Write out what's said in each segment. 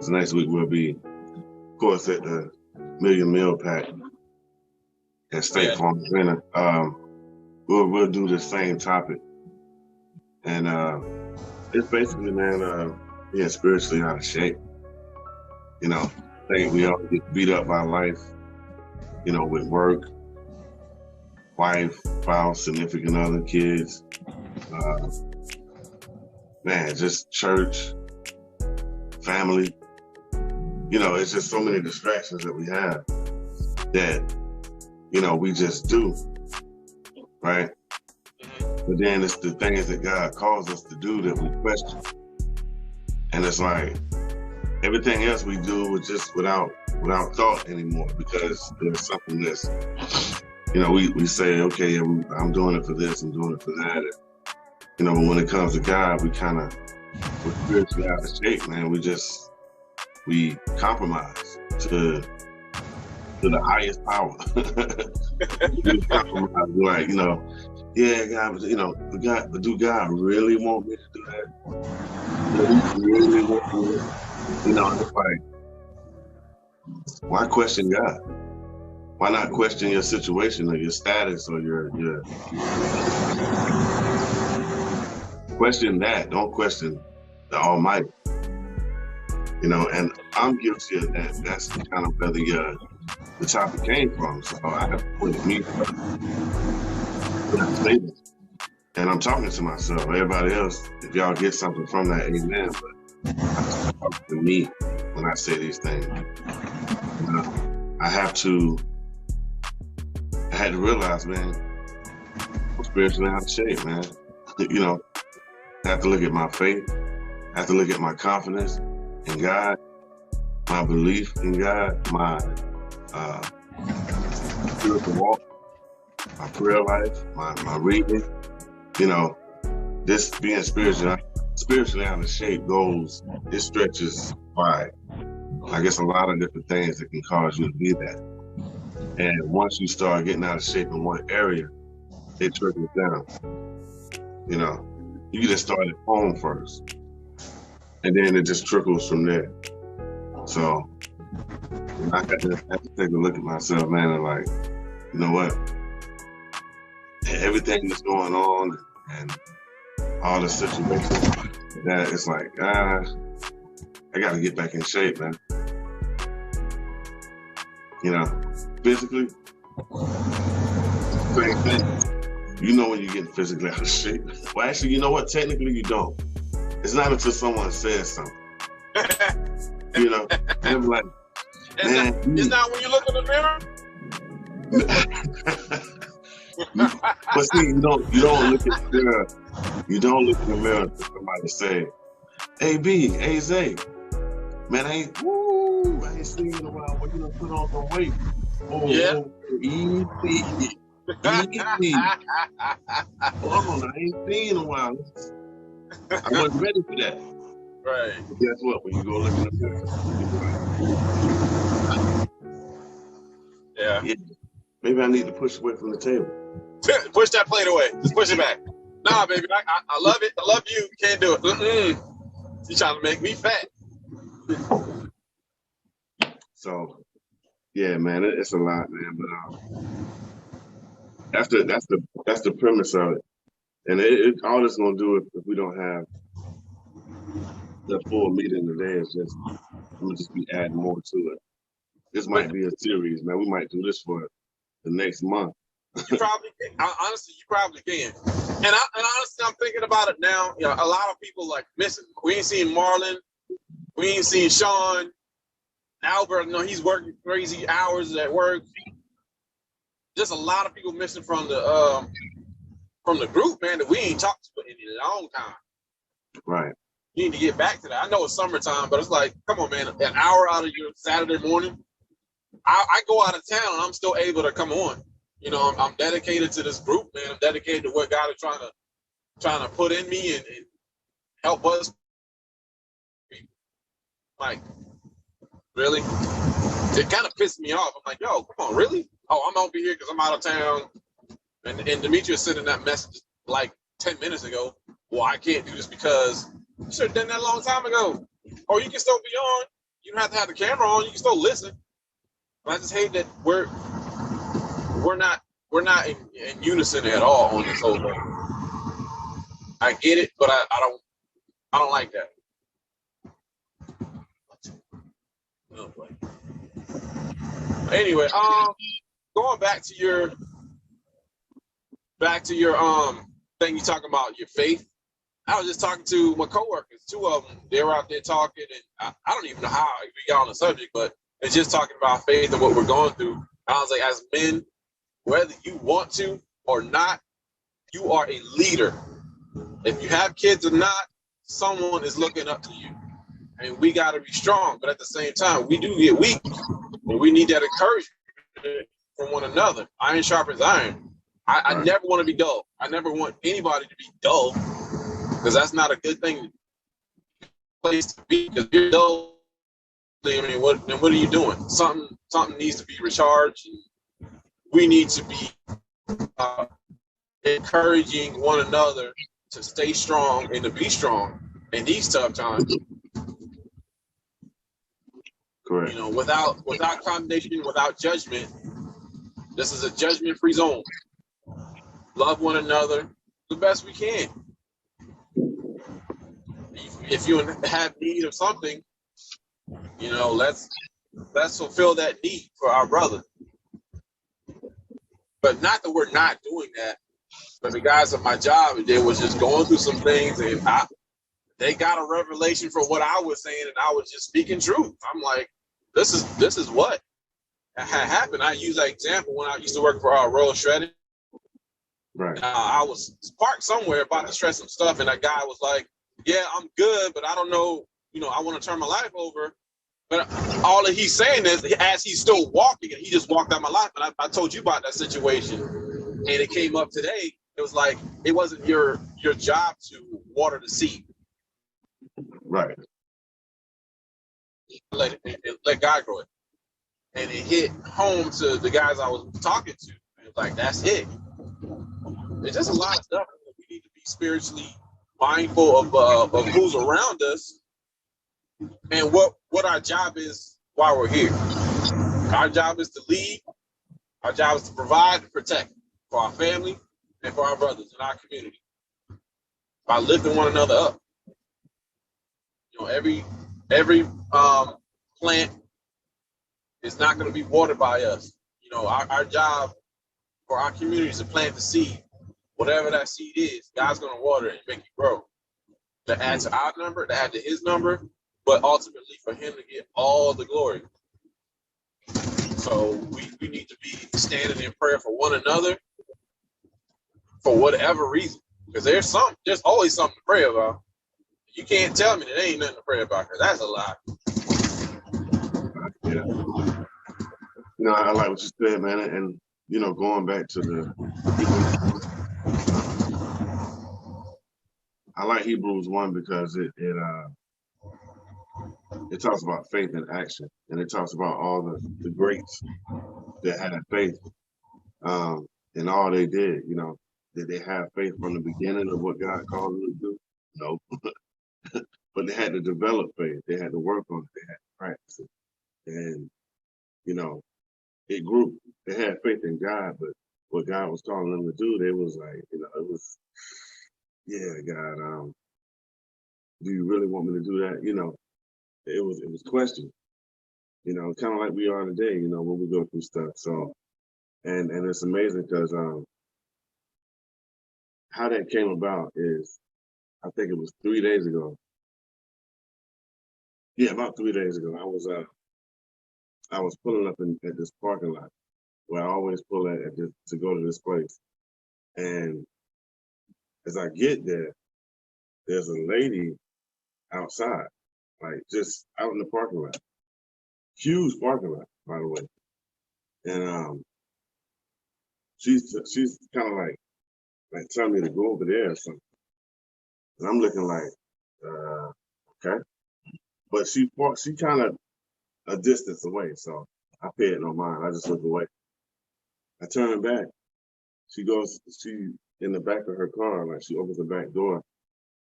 So next week we'll be, of course, at the Million Meal Pack at State Farm Arena. We'll do the same topic, and it's basically, man, being spiritually out of shape. You know, I think we all get beat up by life. You know, with work, wife, spouse, significant other, kids. Man, just church, family. You know, it's just so many distractions that we have that, you know, we just do, right? But then it's the things that God calls us to do that we question. And it's like, everything else we do is just without thought anymore, because there's something that's, you know, we say, okay, I'm doing it for this, I'm doing it for that. And, you know, when it comes to God, we're spiritually out of shape, man. We compromise to the highest power. We compromise, like, you know, yeah, God, you know, but do God really want me to do that? Do He really want me to? You know, it's like, why question God? Why not question your situation or your status or your question that? Don't question the Almighty. You know, and I'm guilty of that. That's kind of where the topic came from. So I have to put it me first. And I'm talking to myself. Everybody else, if y'all get something from that, amen. But I'm talking to me when I say these things. You know, I had to realize, man, I'm spiritually out of shape, man. You know, I have to look at my faith. I have to look at my confidence in God, my belief in God, my spiritual walk, my prayer life, my reading. You know, this being spiritually out of shape it stretches wide. I guess a lot of different things that can cause you to be that. And once you start getting out of shape in one area, it trickles down. You know, you just start at home first, and then it just trickles from there. So I have to take a look at myself, man, and like, you know what? Everything that's going on and all the situations that it's like, I got to get back in shape, man. You know, physically, same thing. You know when you're getting physically out of shape. Well, actually, you know what? Technically, you don't. It's not until someone says something. You know, they're like, man. It's not when you look in the mirror. But see, you don't look in the mirror. You don't look in the mirror for somebody to say, "Hey B, hey Zay, man, I ain't seen you in a while. When you done put on some weight?" Oh, yeah. Easy. Hold on, I ain't seen you in a while. I wasn't ready for that. Right. But guess what? When you go look in the mirror, yeah. Maybe I need to push away from the table. Push that plate away. Just push it back. Nah, baby, I love it. I love you. You can't do it. You trying to make me fat. So, yeah, man, it's a lot, man. But that's the premise of it. And all it's gonna do if we don't have the full meeting today is I'm gonna just be adding more to it. This might be a series, man. We might do this for the next month. You probably can. Honestly, you probably can. And honestly, I'm thinking about it now. You know, a lot of people like missing. We ain't seen Marlon. We ain't seen Sean. Albert, you know, he's working crazy hours at work. Just a lot of people missing from the group, man, that we ain't talked to in a long time. Right. You need to get back to that. I know it's summertime, but it's like, come on, man, an hour out of your Saturday morning. I go out of town and I'm still able to come on. You know, I'm dedicated to this group, man. I'm dedicated to what God is trying to put in me and help us. Like, really? It kind of pissed me off. I'm like, yo, come on, really? Oh, I'm over here because I'm out of town. And Demetrius sending that message like 10 minutes ago. Well, I can't do this because you should have done that a long time ago. Or you can still be on. You don't have to have the camera on. You can still listen. But I just hate that we're not in unison at all on this whole thing. I get it, but I don't like that. Oh, boy. Anyway, going back to your thing you talking about your faith. I was just talking to my coworkers, two of them. They were out there talking, and I don't even know how we got on the subject, but it's just talking about faith and what we're going through. I was like, as men, whether you want to or not, you are a leader. If you have kids or not, someone is looking up to you. And we got to be strong, but at the same time, we do get weak, and we need that encouragement from one another. Iron sharpens iron. I never want to be dull. I never want anybody to be dull, because that's not a good thing place to be. Because you're dull, I mean, what are you doing? Something needs to be recharged. We need to be encouraging one another to stay strong and to be strong in these tough times. Correct. You know, without condemnation, without judgment. This is a judgment-free zone. Love one another the best we can. If you have need of something, you know, let's fulfill that need for our brother. But not that we're not doing that. But the guys at my job, they was just going through some things, and they got a revelation from what I was saying, and I was just speaking truth. I'm like, this is what had happened. I use that example when I used to work for Royal Shredding. Right. I was parked somewhere about to shred some stuff, and that guy was like, "Yeah, I'm good, but I don't know. You know, I want to turn my life over." But all that he's saying is, as he's still walking, and he just walked out my life. And I told you about that situation, and it came up today. It was like it wasn't your job to water the seed. Right. Let God grow it. And it hit home to the guys I was talking to. It was like, that's it. There's just a lot of stuff that we need to be spiritually mindful of who's around us and what our job is while we're here. Our job is to lead. Our job is to provide and protect for our family and for our brothers in our community by lifting one another up. You know, every plant is not going to be watered by us. You know, our job for our community is to plant the seed. Whatever that seed is, God's going to water it and make it grow. To add to our number, to add to his number, but ultimately for him to get all the glory. So we need to be standing in prayer for one another for whatever reason. Because there's always something to pray about. You can't tell me that there ain't nothing to pray about, because that's a lie. Yeah. You know, I like what you said, man. And, you know, going back to I like Hebrews 1 because it talks about faith in action, and it talks about all the greats that had faith, and all they did. You know, did they have faith from the beginning of what God called them to do? No, but they had to develop faith. They had to work on it. They had to practice it, and you know, it grew. They had faith in God, but what God was calling them to do, they was like, you know, it was, yeah, God, do you really want me to do that? You know, it was questioned. You know, kind of like we are today. You know, when we go through stuff. So, and it's amazing because how that came about is, I think it was 3 days ago. Yeah, about 3 days ago, I was pulling up at this parking lot where I always pull at to go to this place. And as I get there, there's a lady outside, like just out in the parking lot. Huge parking lot, by the way. And she's kind of like telling me to go over there or something. And I'm looking like, okay. But she kind of a distance away, so I paid no mind. I just look away. I turn back. She in the back of her car, like she opens the back door.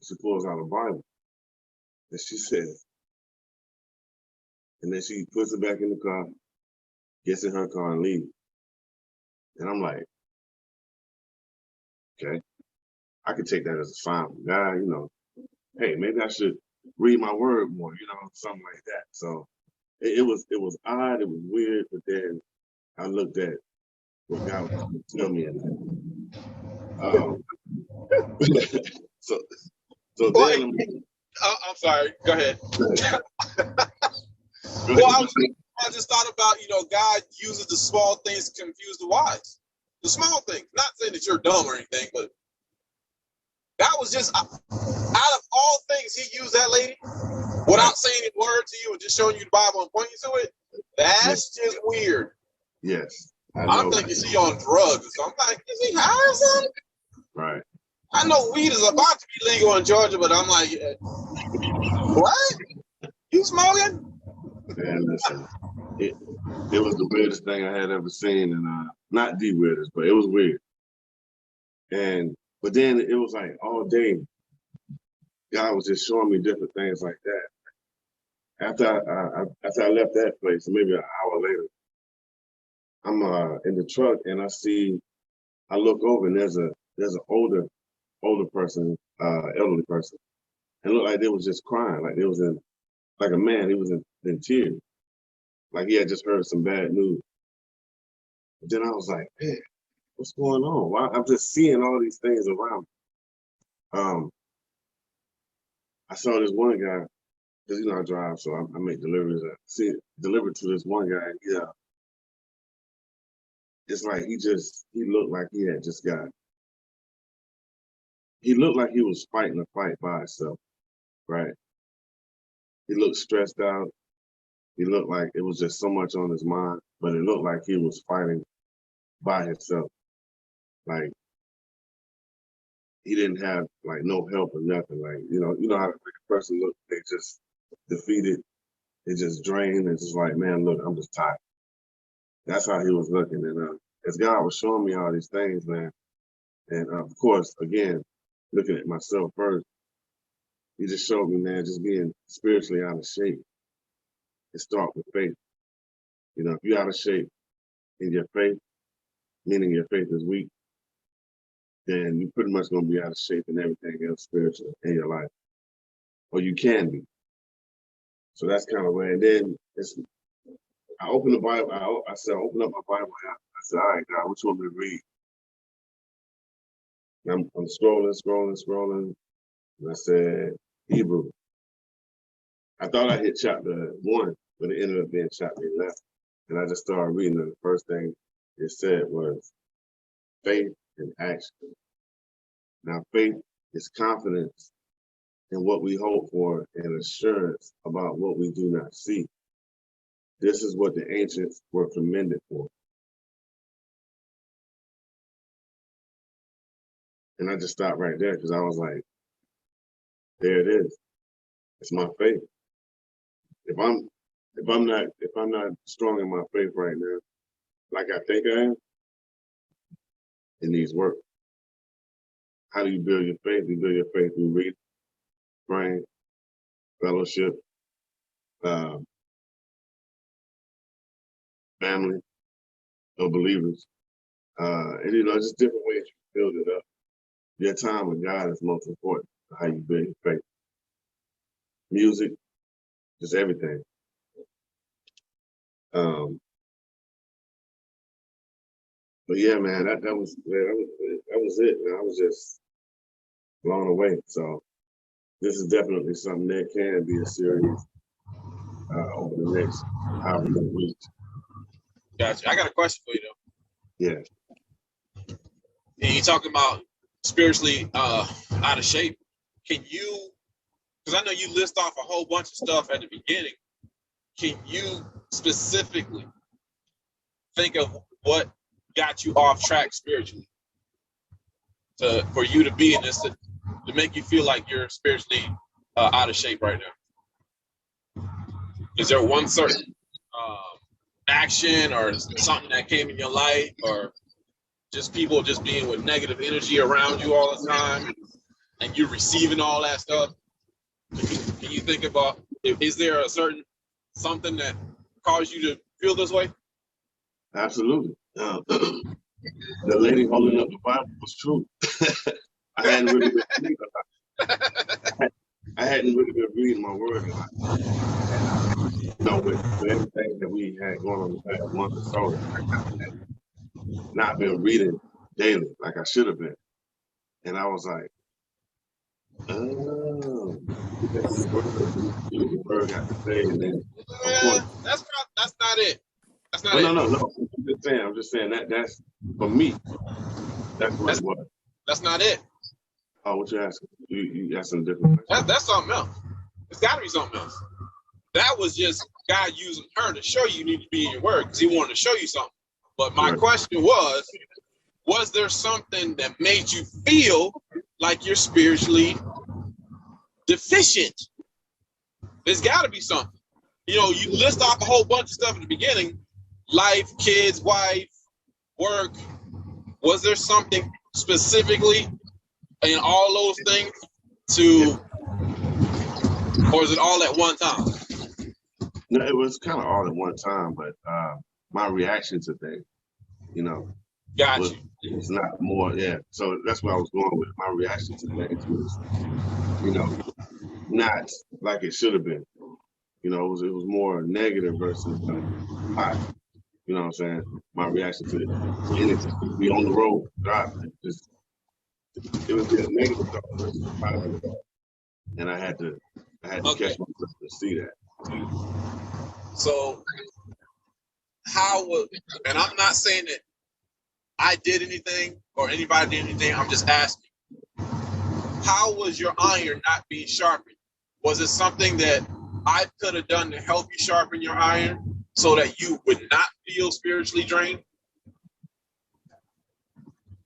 She pulls out a Bible. And she says, And then she puts it back in the car, gets in her car and leaves. And I'm like, okay, I could take that as a sign from God, you know, hey, maybe I should read my word more, you know, something like that. So it was odd, it was weird, but then I looked at what God was trying to tell me in that. So then I'm sorry. Go ahead. Well, I just thought about, you know, God uses the small things to confuse the wise. The small things. Not saying that you're dumb or anything, but that was just out of all things, he used that lady without saying a word to you and just showing you the Bible and pointing to it. That's just weird. Yes. I'm thinking she on drugs. So I'm like, is he high or something? Right. I know weed is about to be legal in Georgia, but I'm like, what? You smoking? Man, listen, it was the weirdest thing I had ever seen, and not the weirdest, but it was weird. But then it was like all day, God was just showing me different things like that. After I left that place, maybe an hour later, I'm in the truck and I look over and there's an older person, elderly person, and it looked like they was just crying, like they was in, like a man, he was in tears, like he had just heard some bad news. But then I was like, man, what's going on? Why I'm just seeing all these things around me. I saw this one guy, because you know I drive, so I make deliveries. I see it delivered to this one guy. Yeah, it's like he looked like he had just got. He looked like he was fighting a fight by himself, right? He looked stressed out. He looked like it was just so much on his mind, but it looked like he was fighting by himself. Like he didn't have like no help or nothing. Like, you know how a person looks, they just defeated, they just drained, and just like, man, look, I'm just tired. That's how he was looking. And as God was showing me all these things, man, and of course, again, looking at myself first, he just showed me, man, just being spiritually out of shape. It starts with faith. You know, if you're out of shape in your faith, meaning your faith is weak, then you're pretty much going to be out of shape in everything else spiritually in your life. Or you can be. So that's kind of where, and then I opened the Bible, I said, open up my Bible app. I said, all right, God, what you want me to read? And I'm scrolling, and I said, Hebrew. I thought I hit chapter 1, but it ended up being chapter 11. And I just started reading, and the first thing it said was faith and action. Now, faith is confidence in what we hope for and assurance about what we do not see. This is what the ancients were commended for. And I just stopped right there because I was like, there it is. It's my faith. If I'm not strong in my faith right now, like I think I am, it needs work. How do you build your faith? You build your faith through reading, praying, fellowship, family, no believers. And just different ways you build it up. Your time with God is most important, how you build your faith. Music, just everything. But yeah, man, that was it. Man. I was just blown away. So this is definitely something that can be a series over the next however many weeks. Gotcha. I got a question for you though. Yeah. And you talking about spiritually out of shape. Can you, because I know you list off a whole bunch of stuff at the beginning, can you specifically think of what got you off track spiritually for you to be in this, to make you feel like you're spiritually out of shape right now? Is there one certain action or something that came in your life, or just people just being with negative energy around you all the time and you're receiving all that stuff? Can you think about, is there a certain something that caused you to feel this way? Absolutely. The lady holding up the Bible was true. I hadn't really been reading my word. With everything that we had going on the past month or so, I had not been reading daily like I should have been. And I was like, oh, that's the word got to say. And then, that's not it. That's not it. No. I'm just saying that's for me. That's what it was. That's not it. Oh, what you asking? You asking different questions? That's something else. It's got to be something else. That was just God using her to show you need to be in your word because he wanted to show you something. But my question was there something that made you feel like you're spiritually deficient? There's got to be something. You list off a whole bunch of stuff in the beginning: life, kids, wife, work. Was there something specifically in all those things or is it all at one time? No, it was kind of all at one time, but my reaction to things, Got you. It's not more, yeah. So that's what I was going with. My reaction to things was, not like it should have been. It was more negative versus high. You know what I'm saying? My reaction to it. And be on the road driving. It was a negative thought versus a positive thought. And I had to catch myself to see that. So and I'm not saying that I did anything or anybody did anything, I'm just asking, how was your iron not being sharpened? Was it something that I could have done to help you sharpen your iron so that you would not feel spiritually drained?